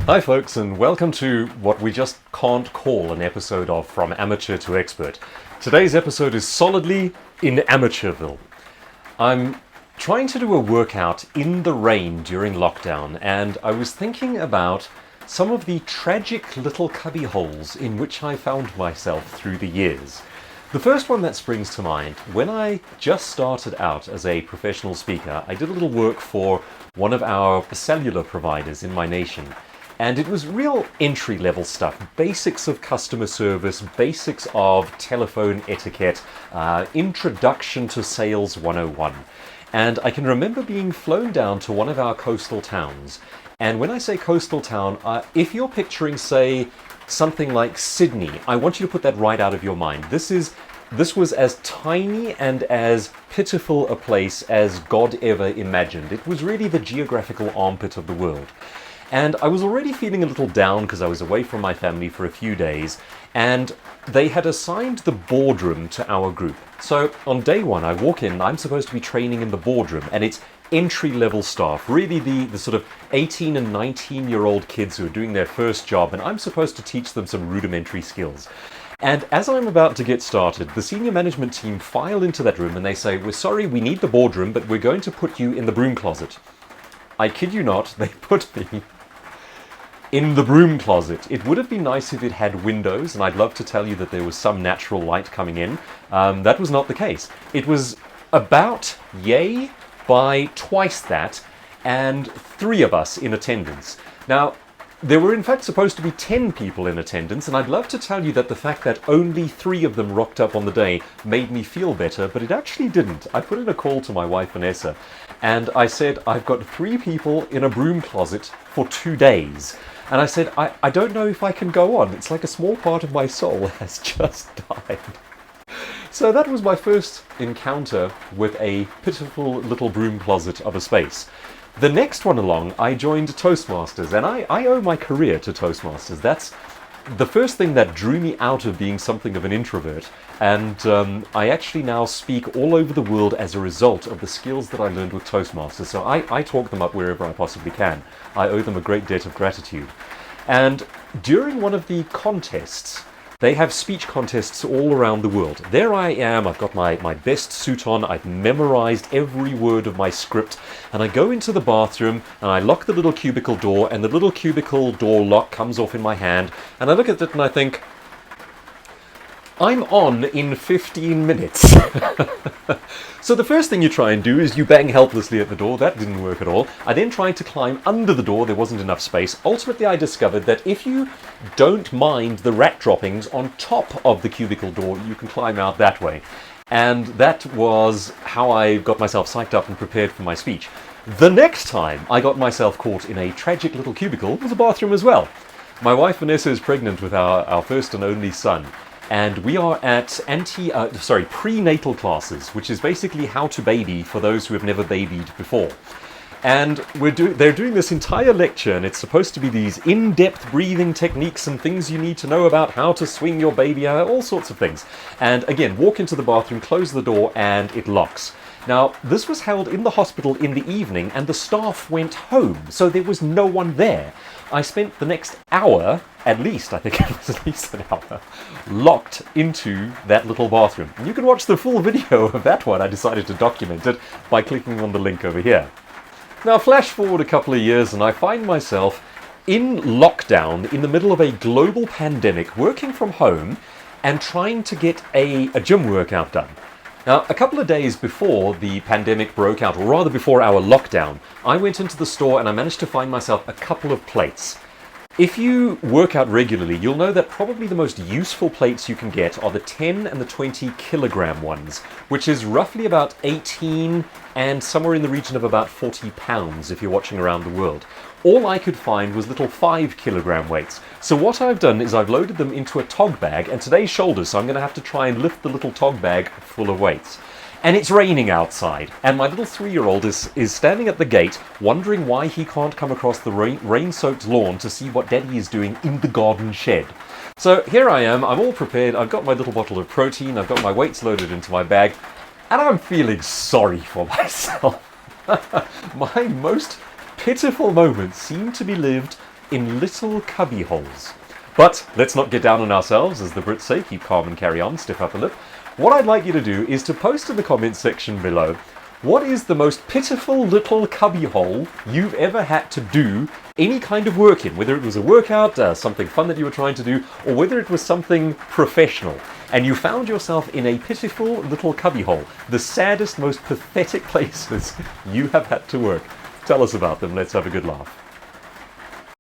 Hi folks, and welcome to what we just can't call an episode of From Amateur to Expert. Today's episode is solidly in Amateurville. I'm trying to do a workout in the rain during lockdown, and I was thinking about some of the tragic little cubby holes in which I found myself through the years. The first one that springs to mind, when I just started out as a professional speaker, I did a little work for one of our cellular providers in my nation. And it was real entry-level stuff, basics of customer service, basics of telephone etiquette, introduction to sales 101. And I can remember being flown down to one of our coastal towns. And when I say coastal town, if you're picturing, say, something like Sydney, I want you to put that right out of your mind. This was as tiny and as pitiful a place as God ever imagined. It was really the geographical armpit of the world. And I was already feeling a little down because I was away from my family for a few days, and they had assigned the boardroom to our group. So on day one, I walk in, I'm supposed to be training in the boardroom, and it's entry-level staff, really the sort of 18 and 19-year-old kids who are doing their first job, and I'm supposed to teach them some rudimentary skills. And as I'm about to get started, the senior management team file into that room and they say, "We're sorry, we need the boardroom, but we're going to put you in the broom closet." I kid you not, they put me in the broom closet. It would have been nice if it had windows, and I'd love to tell you that there was some natural light coming in. That was not the case. It was about yay by twice that, and 3 of us in attendance. Now, there were in fact supposed to be 10 people in attendance, and I'd love to tell you that the fact that only 3 of them rocked up on the day made me feel better, but it actually didn't. I put in a call to my wife Vanessa, and I said, "I've got 3 people in a broom closet for 2 days." And I said, I don't know if I can go on. It's like a small part of my soul has just died. So that was my first encounter with a pitiful little broom closet of a space. The next one along, I joined Toastmasters, and I owe my career to Toastmasters. That's the first thing that drew me out of being something of an introvert, and I actually now speak all over the world as a result of the skills that I learned with Toastmasters, so I talk them up wherever I possibly can. I owe them a great debt of gratitude. And during one of the contests, they have speech contests all around the world. There I am, I've got my best suit on, I've memorized every word of my script, and I go into the bathroom and I lock the little cubicle door, and the little cubicle door lock comes off in my hand, and I look at it and I think, I'm on in 15 minutes. So the first thing you try and do is you bang helplessly at the door. That didn't work at all. I then tried to climb under the door. There wasn't enough space. Ultimately, I discovered that if you don't mind the rat droppings on top of the cubicle door, you can climb out that way. And that was how I got myself psyched up and prepared for my speech. The next time I got myself caught in a tragic little cubicle was a bathroom as well. My wife Vanessa is pregnant with our first and only son. And we are at prenatal classes, which is basically how to baby for those who have never babied before. And they're doing this entire lecture, and it's supposed to be these in-depth breathing techniques and things you need to know about how to swing your baby out, all sorts of things. And again, walk into the bathroom, close the door, and it locks. Now, this was held in the hospital in the evening, and the staff went home, so there was no one there. I spent the next hour, I think it was at least an hour, locked into that little bathroom. And you can watch the full video of that one. I decided to document it by clicking on the link over here. Now, flash forward a couple of years, and I find myself in lockdown in the middle of a global pandemic, working from home and trying to get a gym workout done. Now, a couple of days before the pandemic broke out, or rather before our lockdown, I went into the store and I managed to find myself a couple of plates. If you work out regularly, you'll know that probably the most useful plates you can get are the 10 and the 20 kilogram ones, which is roughly about 18 and somewhere in the region of about 40 pounds if you're watching around the world. All I could find was little 5 kilogram weights. So what I've done is I've loaded them into a tog bag, and today's shoulders, so I'm going to have to try and lift the little tog bag full of weights. And it's raining outside, and my little 3-year-old is standing at the gate wondering why he can't come across the rain-soaked lawn to see what Daddy is doing in the garden shed. So here I am, I'm all prepared, I've got my little bottle of protein, I've got my weights loaded into my bag, and I'm feeling sorry for myself. My most pitiful moments seem to be lived in little cubby holes. But let's not get down on ourselves, as the Brits say, keep calm and carry on, stiff upper lip. What I'd like you to do is to post in the comments section below, what is the most pitiful little cubby hole you've ever had to do any kind of work in, whether it was a workout, something fun that you were trying to do, or whether it was something professional, and you found yourself in a pitiful little cubby hole, the saddest, most pathetic places you have had to work. Tell us about them. Let's have a good laugh.